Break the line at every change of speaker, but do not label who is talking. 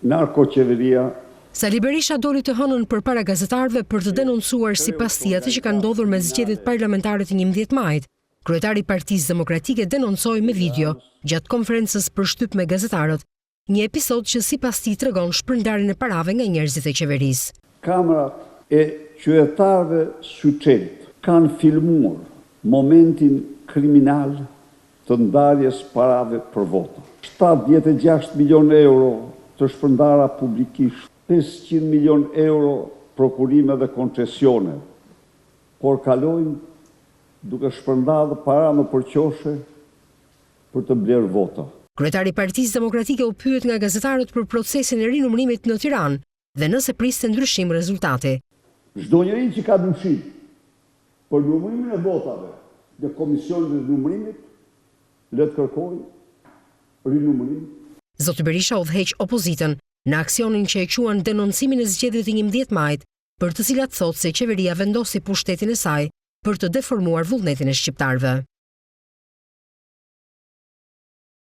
narkoqeveria.
Sali Berisha doli të hënën përpara gazetarëve për të denoncuar sipas tij atë që ka ndodhur me zgjedhjet parlamentare të 11 majit. Kryetari i Partisë Demokratike denoncoi me video, gjatë konferencës për shtyp me gazetarët, një episod që sipas tij tregon shpërndarjen e parave nga njerëzit e qeverisë.
Kamerat e qytetarëve suçelit kanë filmuar momentin kriminal të ndarjes parave për vota. 76 milion euro të shpërndara publikisht, 500 milion euro prokurime dhe koncesione, por kalojnë duke shpërndarë para më përqoshe për të blerë vota.
Kryetari i Partisë Demokratike u pyet nga gazetarët për procesin e rinumërimit në Tiranë dhe nëse priste ndryshim rezultati.
Çdo njeri që ka dyshim për numërimin e votave në komisionin e numërimit, le të kërkojë rinumërim.
Zoti Berisha udhëheq opozitën në aksionin që e quan denoncimin e zgjedhjeve të 11 majit, për të cilat thotë se qeveria vendosi pushtetin e saj për të deformuar vullnetin e shqiptarëve.